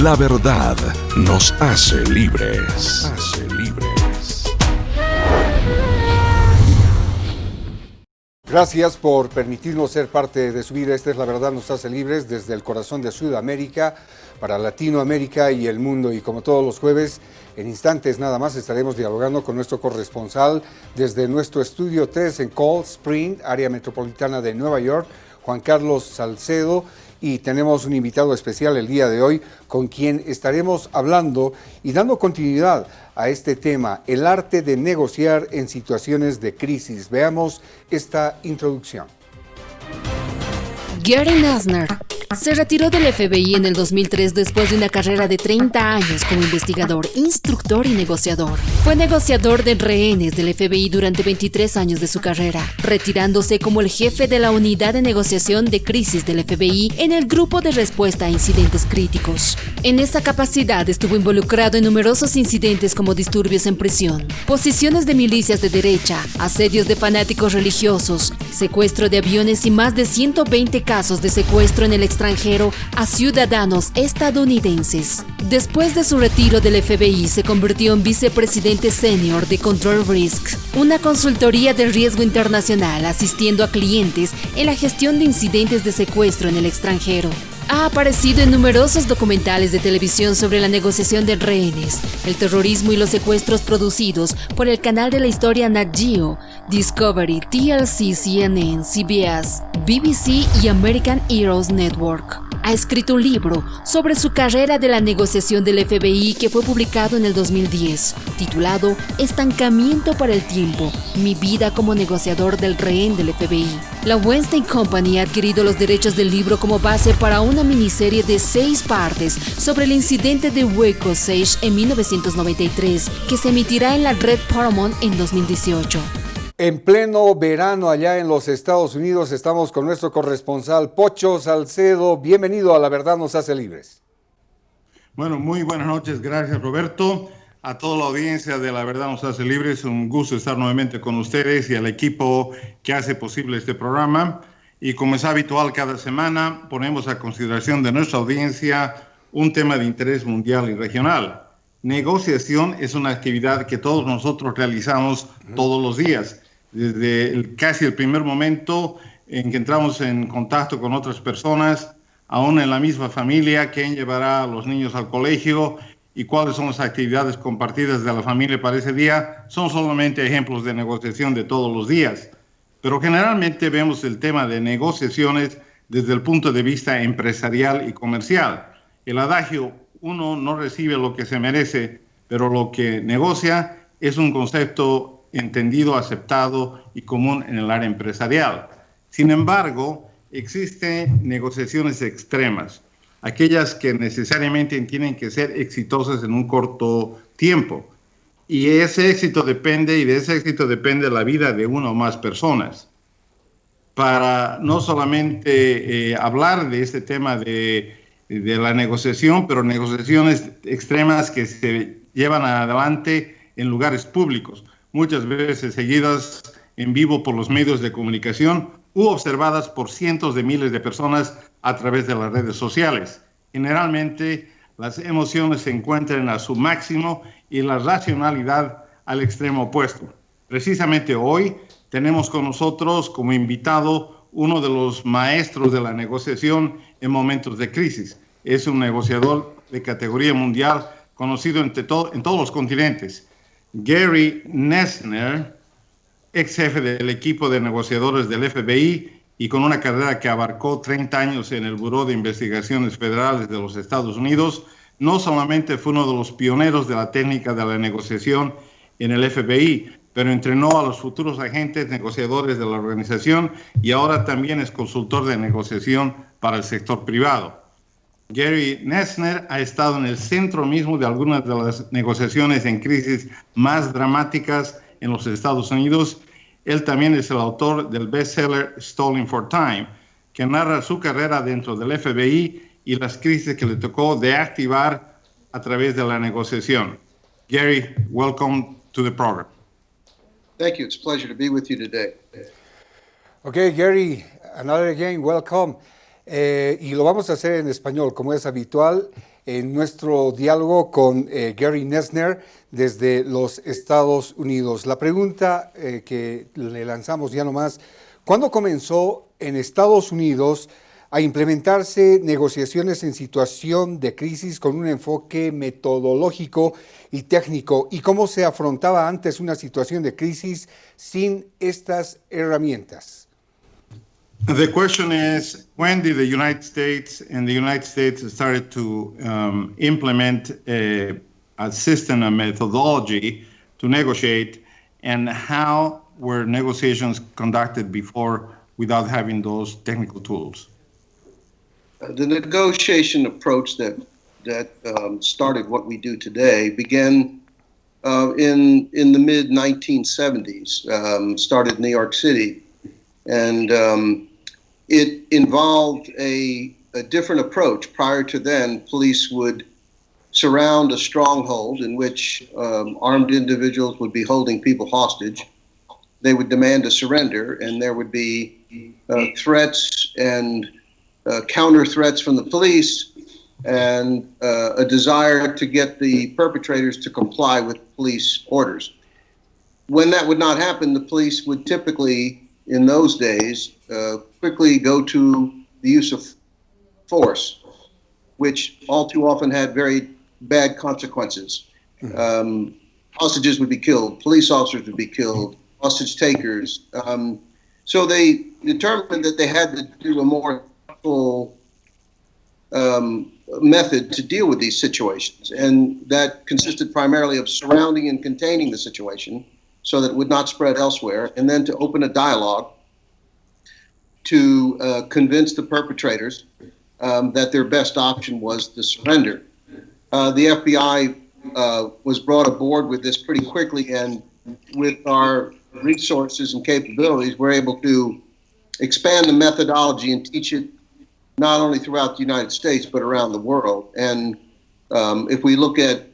La verdad nos hace libres. Gracias por permitirnos ser parte de su vida. Esta es La Verdad nos hace libres desde el corazón de Sudamérica para Latinoamérica y el mundo. Y como todos los jueves, en instantes nada más estaremos dialogando con nuestro corresponsal desde nuestro estudio 3 en Cold Spring, área metropolitana de Nueva York, Juan Carlos Salcedo. Y tenemos un invitado especial el día de hoy con quien estaremos hablando y dando continuidad a este tema, el arte de negociar en situaciones de crisis. Veamos esta introducción. Gary Noesner se retiró del FBI en el 2003 después de una carrera de 30 años como investigador, instructor y negociador. Fue negociador de rehenes del FBI durante 23 años de su carrera, retirándose como el jefe de la unidad de negociación de crisis del FBI en el grupo de respuesta a incidentes críticos. En esa capacidad estuvo involucrado en numerosos incidentes como disturbios en prisión, posiciones de milicias de derecha, asedios de fanáticos religiosos, secuestro de aviones y más de 120 casos de secuestro en el extranjero a ciudadanos estadounidenses. Después de su retiro del FBI, se convirtió en vicepresidente senior de Control Risks, una consultoría de riesgo internacional asistiendo a clientes en la gestión de incidentes de secuestro en el extranjero. Ha aparecido en numerosos documentales de televisión sobre la negociación de rehenes, el terrorismo y los secuestros producidos por el canal de la historia Nat Geo, Discovery, TLC, CNN, CBS, BBC y American Heroes Network. Ha escrito un libro sobre su carrera de la negociación del FBI que fue publicado en el 2010, titulado Estancamiento para el tiempo, mi vida como negociador del rehén del FBI. La Weinstein Company ha adquirido los derechos del libro como base para una miniserie de 6 partes sobre el incidente de Waco Sage en 1993, que se emitirá en la red Paramount en 2018. En pleno verano allá en los Estados Unidos estamos con nuestro corresponsal Pocho Salcedo. Bienvenido a La Verdad nos hace libres. Bueno, muy buenas noches. Gracias, Roberto. A toda la audiencia de La Verdad nos hace libres. Un gusto estar nuevamente con ustedes y al equipo que hace posible este programa. Y como es habitual cada semana, ponemos a consideración de nuestra audiencia un tema de interés mundial y regional. Negociación es una actividad que todos nosotros realizamos todos los días. Desde casi el primer momento en que entramos en contacto con otras personas, aún en la misma familia, quién llevará a los niños al colegio y cuáles son las actividades compartidas de la familia para ese día, son solamente ejemplos de negociación de todos los días. Pero generalmente vemos el tema de negociaciones desde el punto de vista empresarial y comercial. El adagio, uno no recibe lo que se merece, pero lo que negocia es un concepto entendido, aceptado y común en el área empresarial. Sin embargo, existen negociaciones extremas, aquellas que necesariamente tienen que ser exitosas en un corto tiempo. Y de ese éxito depende la vida de una o más personas. Para no solamente hablar de este tema de la negociación, pero negociaciones extremas que se llevan adelante en lugares públicos, muchas veces seguidas en vivo por los medios de comunicación u observadas por cientos de miles de personas a través de las redes sociales. Generalmente, las emociones se encuentran a su máximo y la racionalidad al extremo opuesto. Precisamente hoy tenemos con nosotros como invitado uno de los maestros de la negociación en momentos de crisis. Es un negociador de categoría mundial conocido en todos los continentes. Gary Noesner, ex jefe del equipo de negociadores del FBI y con una carrera que abarcó 30 años en el Buró de Investigaciones Federales de los Estados Unidos, no solamente fue uno de los pioneros de la técnica de la negociación en el FBI, pero entrenó a los futuros agentes negociadores de la organización y ahora también es consultor de negociación para el sector privado. Gary Noesner ha estado en el centro mismo de algunas de las negociaciones en crisis más dramáticas en los Estados Unidos. Él también es el autor del bestseller Stalling for Time, que narra su carrera dentro del FBI y las crisis que le tocó de activar a través de la negociación. Gary, welcome to the program. Thank you. It's a pleasure to be with you today. Okay, Gary, another again, welcome. Y lo vamos a hacer en español, como es habitual. en nuestro diálogo con Gary Noesner desde los Estados Unidos. La pregunta que le lanzamos ya nomás, ¿cuándo comenzó en Estados Unidos a implementarse negociaciones en situación de crisis con un enfoque metodológico y técnico? ¿Y cómo se afrontaba antes una situación de crisis sin estas herramientas? The question is, when did the United States started to implement a system, a methodology to negotiate, and how were negotiations conducted before without having those technical tools? The negotiation approach that started what we do today began in the mid 1970s. Started in New York City, and it involved a different approach. Prior to then, police would surround a stronghold in which armed individuals would be holding people hostage. They would demand a surrender, and there would be threats and counter threats from the police, and a desire to get the perpetrators to comply with police orders. When that would not happen, the police would typically, in those days, quickly go to the use of force, which all too often had very bad consequences. Hostages would be killed, police officers would be killed, hostage takers. So they determined that they had to do a more full method to deal with these situations, and that consisted primarily of surrounding and containing the situation so that it would not spread elsewhere, and then to open a dialogue to convince the perpetrators that their best option was to surrender. The FBI was brought aboard with this pretty quickly, and with our resources and capabilities, we're able to expand the methodology and teach it not only throughout the United States, but around the world. And if we look at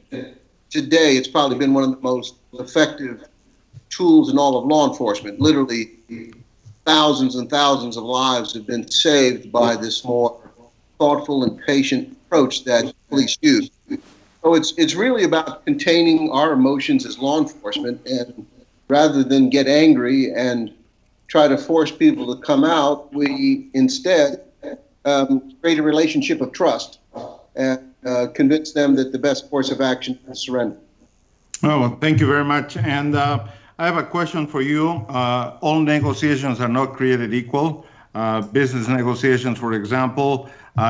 today, it's probably been one of the most effective tools in all of law enforcement. Literally, thousands and thousands of lives have been saved by this more thoughtful and patient approach that police use. So it's really about containing our emotions as law enforcement, and rather than get angry and try to force people to come out, we instead create a relationship of trust and convince them that the best course of action is surrender. Oh, well, thank you very much. And I have a question for you. All negotiations are not created equal. Business negotiations, for example,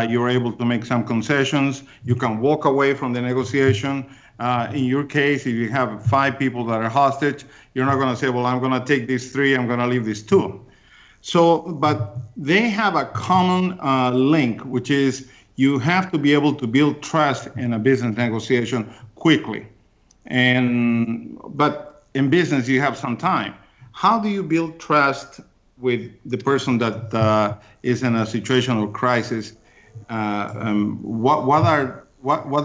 you're able to make some concessions. You can walk away from the negotiation. In your case, if you have 5 people that are hostage, you're not going to say, well, I'm going to take these 3, I'm going to leave these 2. So, but they have a common link, which is you have to be able to build trust in a business negotiation quickly. But in business, you have some time. How do you build trust with the person that is in a situation of crisis? What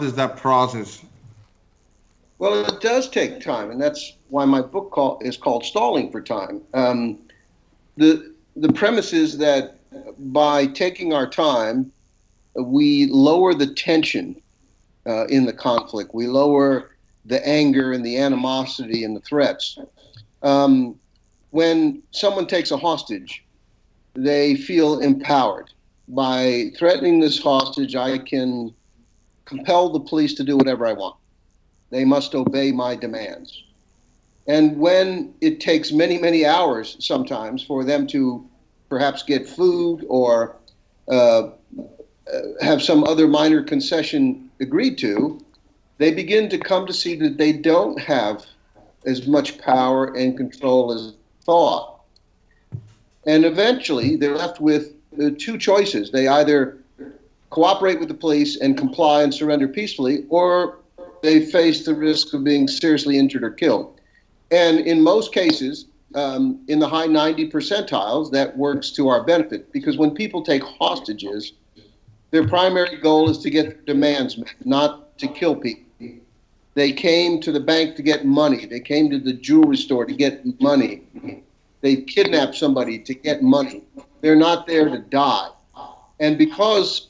is that process? Well, it does take time, and that's why my book is called Stalling for Time. The premise is that by taking our time, we lower the tension in the conflict. We lower the anger and the animosity and the threats. When someone takes a hostage, they feel empowered. By threatening this hostage, I can compel the police to do whatever I want. They must obey my demands. And when it takes many, many hours sometimes for them to perhaps get food or have some other minor concession agreed to, they begin to come to see that they don't have as much power and control as thought. And eventually they're left with 2 choices. They either cooperate with the police and comply and surrender peacefully, or they face the risk of being seriously injured or killed. And in most cases, in the high 90 percentiles, that works to our benefit, because when people take hostages, their primary goal is to get their demands met, not to kill people. They came to the bank to get money. They came to the jewelry store to get money. They kidnapped somebody to get money. They're not there to die. And because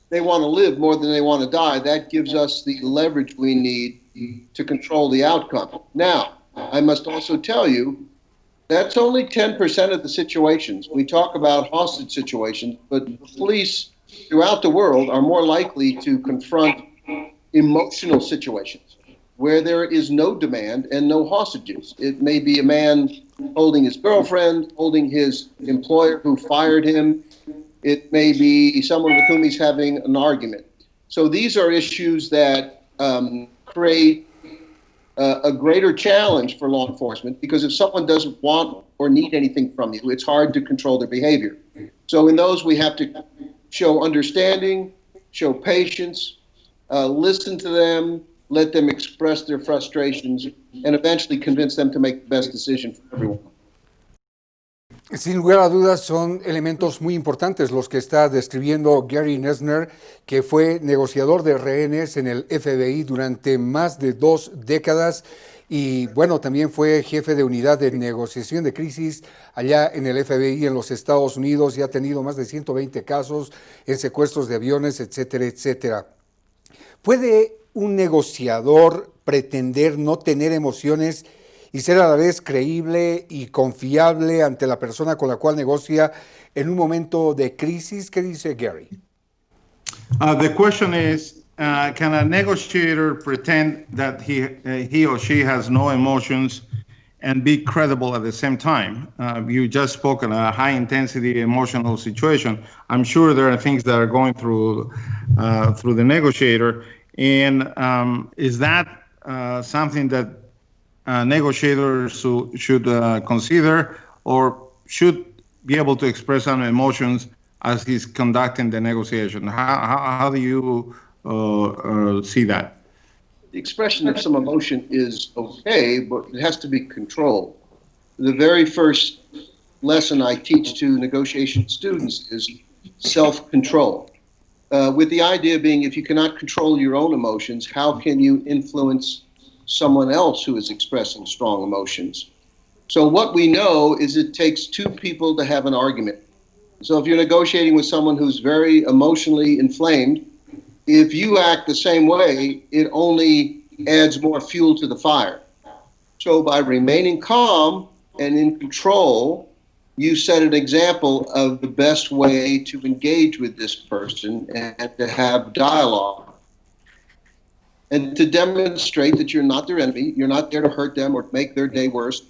they want to live more than they want to die. That gives us the leverage we need to control the outcome. Now, I must also tell you, that's only 10% of the situations. We talk about hostage situations, but police throughout the world are more likely to confront emotional situations where there is no demand and no hostages. It may be a man holding his girlfriend, holding his employer who fired him. It may be someone with whom he's having an argument. So these are issues that create a greater challenge for law enforcement, because if someone doesn't want or need anything from you, it's hard to control their behavior. So in those, we have to show understanding, show patience, listen to them, let them express their frustrations, and eventually convince them to make the best decision for everyone. Sin lugar a dudas son elementos muy importantes los que está describiendo Gary Noesner, que fue negociador de rehenes en el FBI durante más de 2 décadas y bueno, también fue jefe de unidad de negociación de crisis allá en el FBI en los Estados Unidos y ha tenido más de 120 casos en secuestros de aviones, etcétera, etcétera. ¿Puede un negociador pretender no tener emociones y ser a la vez creíble y confiable ante la persona con la cual negocia en un momento de crisis? ¿Qué dice Gary? The question is, can a negotiator pretend that he or she has no emotions and be credible at the same time? You just spoke on a high-intensity emotional situation. I'm sure there are things that are going through the negotiator, and is that something that negotiators should consider, or should be able to express some emotions as he's conducting the negotiation? How do you see that? The expression of some emotion is okay, but it has to be controlled. The very first lesson I teach to negotiation students is self-control, with the idea being, if you cannot control your own emotions, how can you influence someone else who is expressing strong emotions? So what we know is it takes 2 people to have an argument. So if you're negotiating with someone who's very emotionally inflamed, if you act the same way, it only adds more fuel to the fire. So by remaining calm and in control, you set an example of the best way to engage with this person and to have dialogue, and to demonstrate that you're not their enemy. You're not there to hurt them or make their day worse.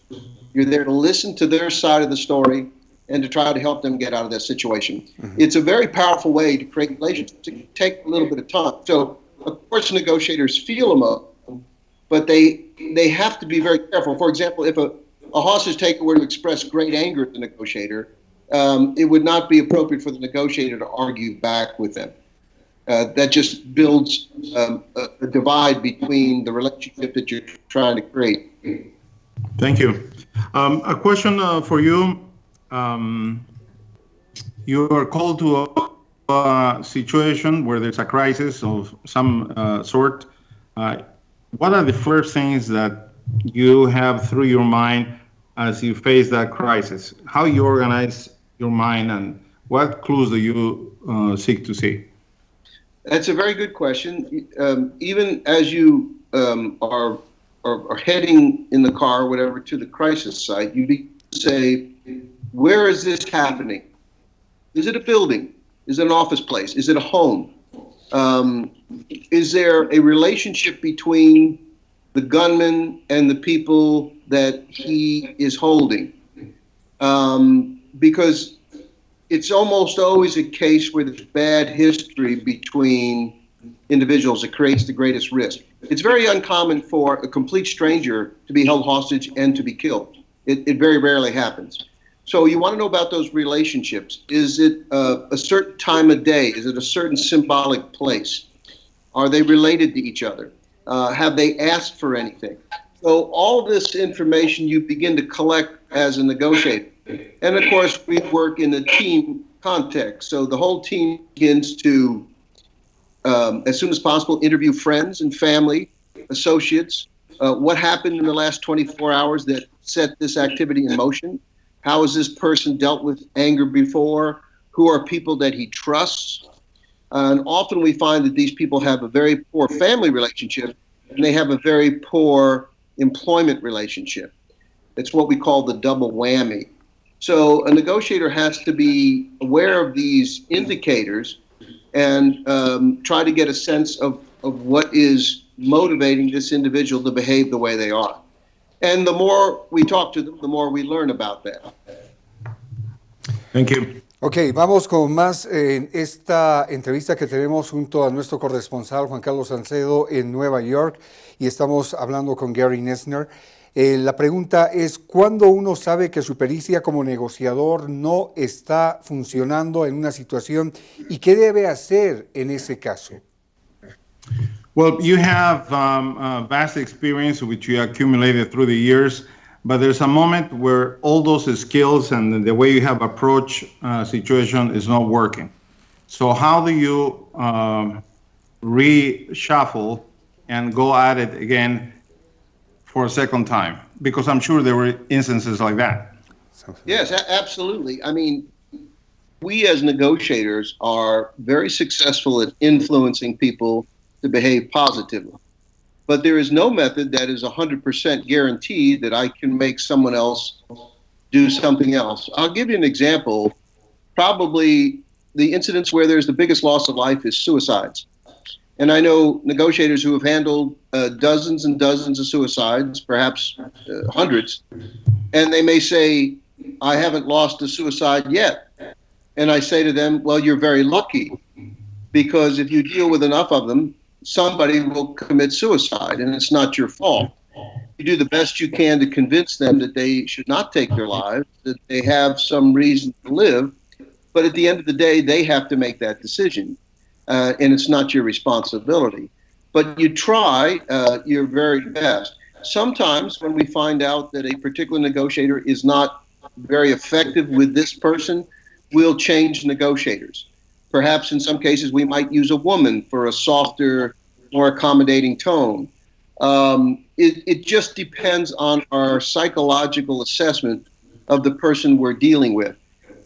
You're there to listen to their side of the story and to try to help them get out of that situation. Mm-hmm. It's a very powerful way to create relationships. It takes a little bit of time. So, of course, negotiators feel emotion, but they have to be very careful. For example, if a hostage taker were to express great anger at the negotiator, it would not be appropriate for the negotiator to argue back with them. That just builds a divide between the relationship that you're trying to create. Thank you. A question for you. You are called to a situation where there's a crisis of some sort. What are the first things that you have through your mind as you face that crisis? How you organize your mind, and what clues do you seek to see? That's a very good question. Even as you are heading in the car or whatever to the crisis site, you say, where is this happening? Is it a building? Is it an office place? Is it a home? Is there a relationship between the gunman and the people that he is holding? Because it's almost always a case where there's bad history between individuals that creates the greatest risk. It's very uncommon for a complete stranger to be held hostage and to be killed. It very rarely happens. So you want to know about those relationships. Is it a certain time of day? Is it a certain symbolic place? Are they related to each other? Have they asked for anything? So all this information you begin to collect as a negotiator. And of course, we work in a team context. So the whole team begins to, as soon as possible, interview friends and family, associates. What happened in the last 24 hours that set this activity in motion? How has this person dealt with anger before? Who are people that he trusts? And often we find that these people have a very poor family relationship and they have a very poor employment relationship. It's what we call the double whammy. So a negotiator has to be aware of these indicators and try to get a sense of what is motivating this individual to behave the way they are. And the more we talk to them, the more we learn about that. Thank you. Ok, vamos con más en esta entrevista que tenemos junto a nuestro corresponsal Juan Carlos Salcedo en Nueva York y estamos hablando con Gary Noesner. La pregunta es, ¿cuándo uno sabe que su pericia como negociador no está funcionando en una situación y qué debe hacer en ese caso? Well, you have vast experience which you accumulated through the years, but there's a moment where all those skills and the way you have approached situation is not working. So how do you reshuffle and go at it again for a second time? Because I'm sure there were instances like that. Yes, absolutely. I mean, we as negotiators are very successful at influencing people to behave positively. But there is no method that is 100% guaranteed that I can make someone else do something else. I'll give you an example. Probably the incidents where there's the biggest loss of life is suicides. And I know negotiators who have handled dozens and dozens of suicides, perhaps hundreds, and they may say, I haven't lost a suicide yet. And I say to them, well, you're very lucky, because if you deal with enough of them, somebody will commit suicide, and it's not your fault. You do the best you can to convince them that they should not take their lives, that they have some reason to live, but at the end of the day, they have to make that decision. And it's not your responsibility. But you try your very best. Sometimes when we find out that a particular negotiator is not very effective with this person, we'll change negotiators. Perhaps in some cases we might use a woman for a softer, more accommodating tone. It just depends on our psychological assessment of the person we're dealing with.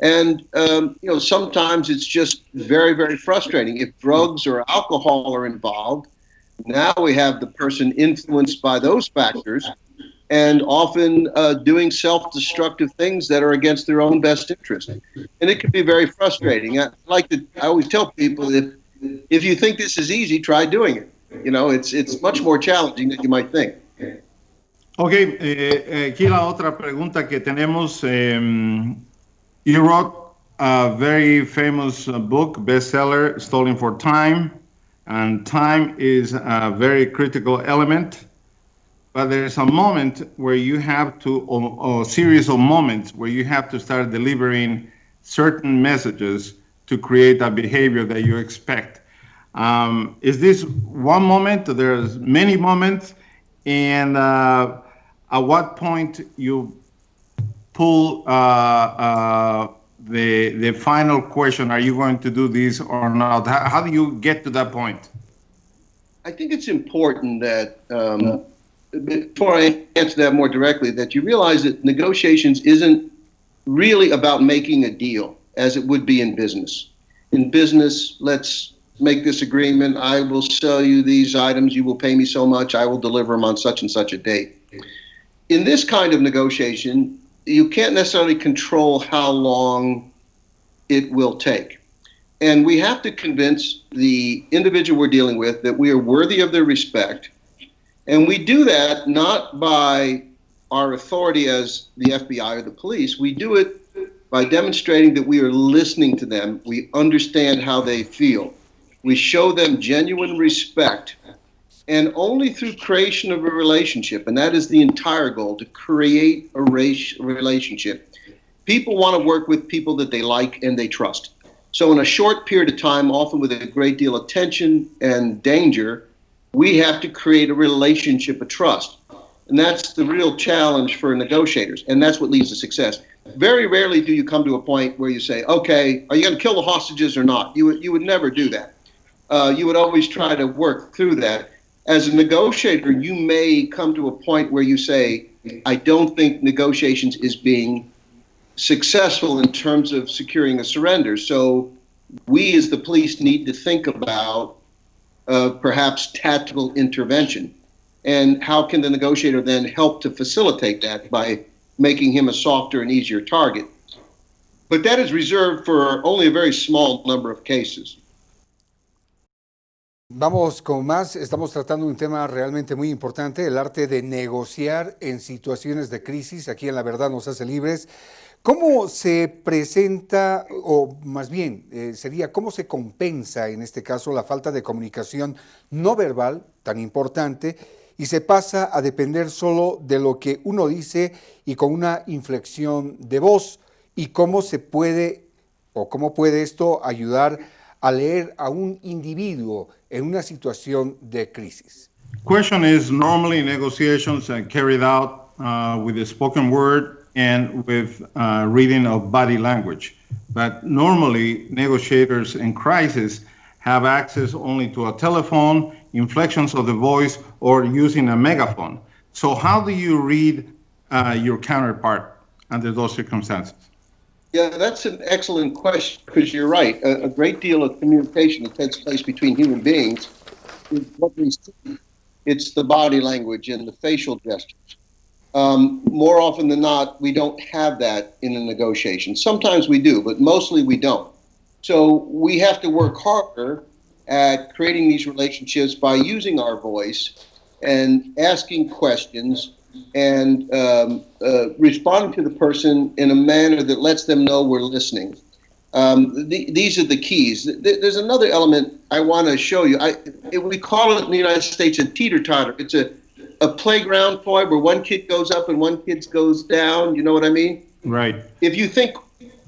And, sometimes it's just very, very frustrating. If drugs or alcohol are involved, now we have the person influenced by those factors and often doing self-destructive things that are against their own best interest. And it can be very frustrating. I always tell people, if you think this is easy, try doing it. It's much more challenging than you might think. Ok, aquí la otra pregunta que tenemos. You wrote a very famous book, bestseller, Stalling for Time, and time is a very critical element. But there's a moment where you have to, or a series of moments where you have to start delivering certain messages to create a behavior that you expect. Is this one moment? There's many moments, and at what point you pull the final question, are you going to do this or not? How do you get to that point? I think it's important that, before I answer that more directly, that you realize that negotiations isn't really about making a deal as it would be in business. In business, let's make this agreement. I will sell you these items. You will pay me so much. I will deliver them on such and such a date. In this kind of negotiation, you can't necessarily control how long it will take. And we have to convince the individual we're dealing with that we are worthy of their respect. And we do that not by our authority as the FBI or the police. We do it by demonstrating that we are listening to them. We understand how they feel. We show them genuine respect. And only through creation of a relationship, and that is the entire goal, to create a relationship. People want to work with people that they like and they trust. So in a short period of time, often with a great deal of tension and danger, we have to create a relationship of trust. And that's the real challenge for negotiators, and that's what leads to success. Very rarely do you come to a point where you say, okay, are you going to kill the hostages or not? You would never do that. You would always try to work through that. As a negotiator, you may come to a point where you say, I don't think negotiations is being successful in terms of securing a surrender. So we as the police need to think about perhaps tactical intervention. And how can the negotiator then help to facilitate that by making him a softer and easier target? But that is reserved for only a very small number of cases. Vamos con más, estamos tratando un tema realmente muy importante, el arte de negociar en situaciones de crisis, aquí en La Verdad nos hace libres. ¿Cómo se presenta, o más bien sería, cómo se compensa en este caso la falta de comunicación no verbal tan importante y se pasa a depender solo de lo que uno dice y con una inflexión de voz? ¿Y cómo se puede, o cómo puede esto ayudar a leer a un individuo en una situación de crisis? Question is, normally negotiations are carried out with the spoken word and with reading of body language. But normally negotiators in crisis have access only to a telephone, inflections of the voice, or using a megaphone. So how do you read your counterpart under those circumstances? Yeah, that's an excellent question, because you're right. A great deal of communication that takes place between human beings is what we see. It's the body language and the facial gestures. More often than not, we don't have that in a negotiation. Sometimes we do, but mostly we don't. So we have to work harder at creating these relationships by using our voice and asking questions and responding to the person in a manner that lets them know we're listening. These are the keys. There's another element I want to show you. We call it in the United States a teeter-totter. It's a playground toy where one kid goes up and one kid goes down. You know what I mean? Right. If you think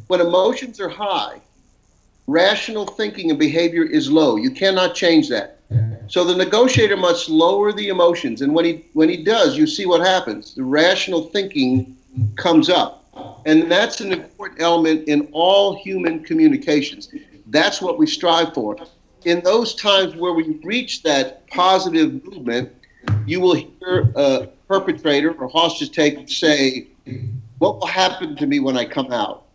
when emotions are high, rational thinking and behavior is low. You cannot change that. So the negotiator must lower the emotions, and when he does, you see what happens. The rational thinking comes up, and that's an important element in all human communications. That's what we strive for. In those times where we reach that positive movement, you will hear a perpetrator or hostage taker say, "What will happen to me when I come out?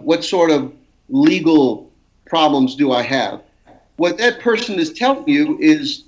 What sort of legal problems do I have?" What that person is telling you is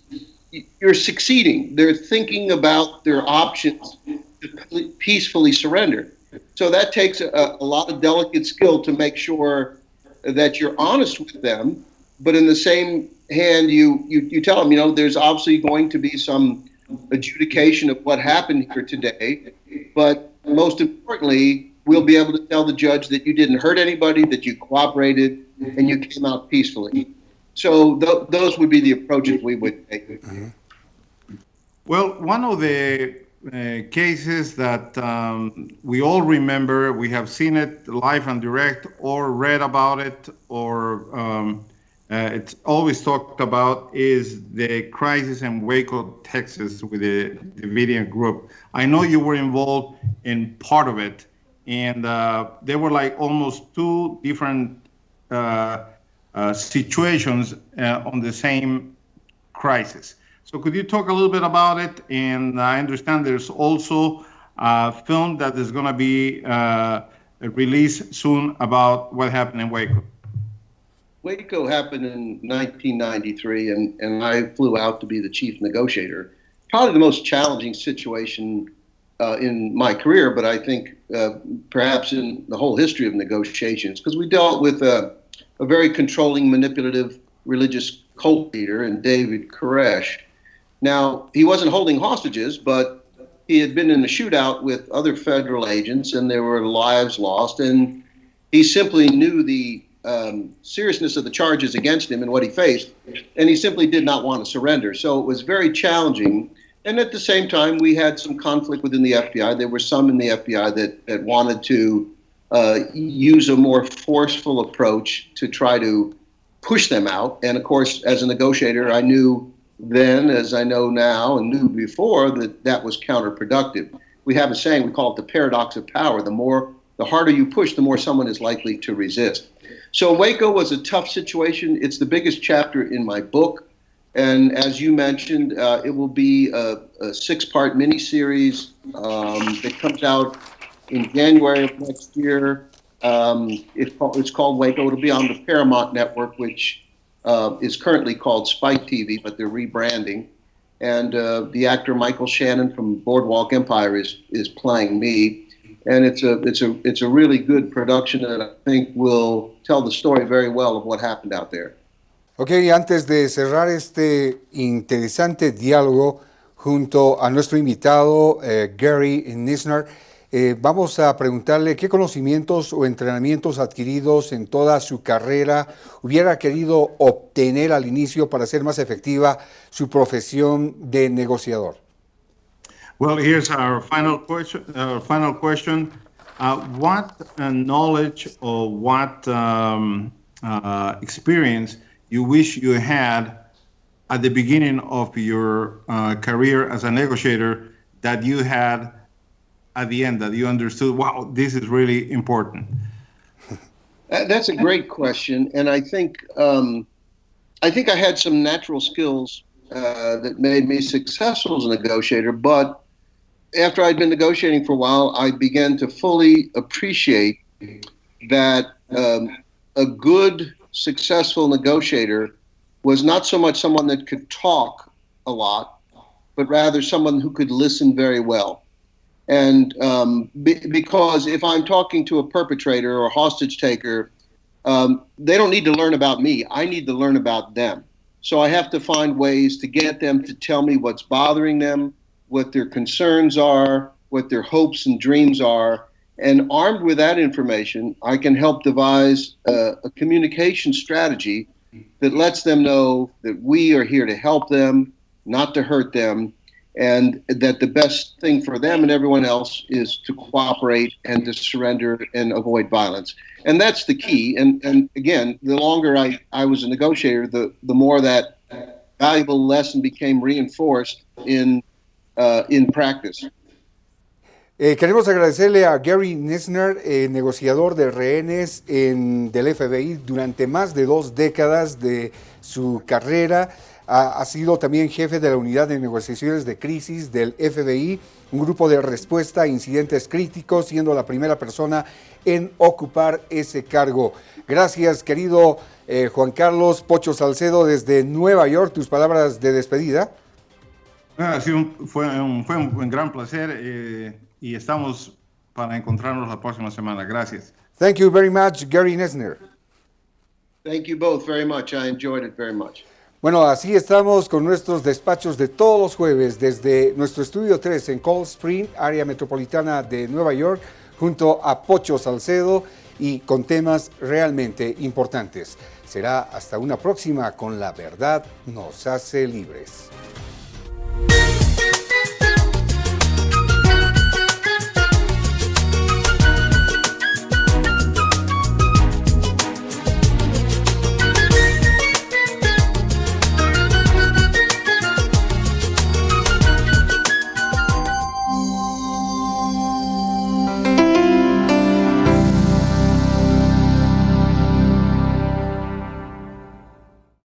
you're succeeding. They're thinking about their options to peacefully surrender. So that takes a lot of delicate skill to make sure that you're honest with them, but in the same hand, you tell them, there's obviously going to be some adjudication of what happened here today, but most importantly, we'll be able to tell the judge that you didn't hurt anybody, that you cooperated, and you came out peacefully. So those would be the approaches we would take. Well, one of the cases that we all remember, we have seen it live and direct or read about it, or it's always talked about, is the crisis in Waco, Texas with the Davidian group. I know you were involved in part of it, and there were like almost two different situations on the same crisis. So could you talk a little bit about it? And I understand there's also a film that is going to be released soon about what happened in Waco. Waco happened in 1993, and I flew out to be the chief negotiator. Probably the most challenging situation in my career, but I think perhaps in the whole history of negotiations, because we dealt with a very controlling, manipulative religious cult leader in David Koresh. Now, he wasn't holding hostages, but he had been in a shootout with other federal agents, and there were lives lost, and he simply knew the seriousness of the charges against him and what he faced, and he simply did not want to surrender. So it was very challenging. And at the same time, we had some conflict within the FBI. There were some in the FBI that wanted to use a more forceful approach to try to push them out. And of course, as a negotiator, I knew then, as I know now and knew before, that was counterproductive. We have a saying, we call it the paradox of power. The harder you push, the more someone is likely to resist. So Waco was a tough situation. It's the biggest chapter in my book. And as you mentioned, it will be a 6-part miniseries that comes out in January of next year. It's called Waco. It'll be on the Paramount Network, which is currently called Spike TV, but they're rebranding. And the actor Michael Shannon from Boardwalk Empire is playing me. And it's a really good production, and I think will tell the story very well of what happened out there. Ok, antes de cerrar este interesante diálogo junto a nuestro invitado Gary Nisner, vamos a preguntarle qué conocimientos o entrenamientos adquiridos en toda su carrera hubiera querido obtener al inicio para hacer más efectiva su profesión de negociador. Well, here's our final question. What knowledge or what experience you wish you had at the beginning of your career as a negotiator that you had at the end, that you understood, wow, this is really important? That's a great question, and I think I had some natural skills that made me successful as a negotiator, but after I'd been negotiating for a while, I began to fully appreciate that a good, successful negotiator was not so much someone that could talk a lot, but rather someone who could listen very well. And because if I'm talking to a perpetrator or a hostage taker, they don't need to learn about me. I need to learn about them. So I have to find ways to get them to tell me what's bothering them, what their concerns are, what their hopes and dreams are. And armed with that information, I can help devise a communication strategy that lets them know that we are here to help them, not to hurt them, and that the best thing for them and everyone else is to cooperate and to surrender and avoid violence. And that's the key. And again, the longer I was a negotiator, the more that valuable lesson became reinforced in practice. Queremos agradecerle a Gary Nisner, negociador de rehenes del FBI durante más de 2 décadas de su carrera. Ha sido también jefe de la Unidad de Negociaciones de Crisis del FBI, un grupo de respuesta a incidentes críticos, siendo la primera persona en ocupar ese cargo. Gracias, querido Juan Carlos Pocho Salcedo, desde Nueva York. Tus palabras de despedida. Fue un gran placer y estamos para encontrarnos la próxima semana. Gracias. Thank you very much, Gary Nisner. Thank you both very much. I enjoyed it very much. Bueno, así estamos con nuestros despachos de todos los jueves desde nuestro estudio 3 en Cold Spring, área metropolitana de Nueva York, junto a Pocho Salcedo y con temas realmente importantes. Será hasta una próxima con La Verdad nos hace libres.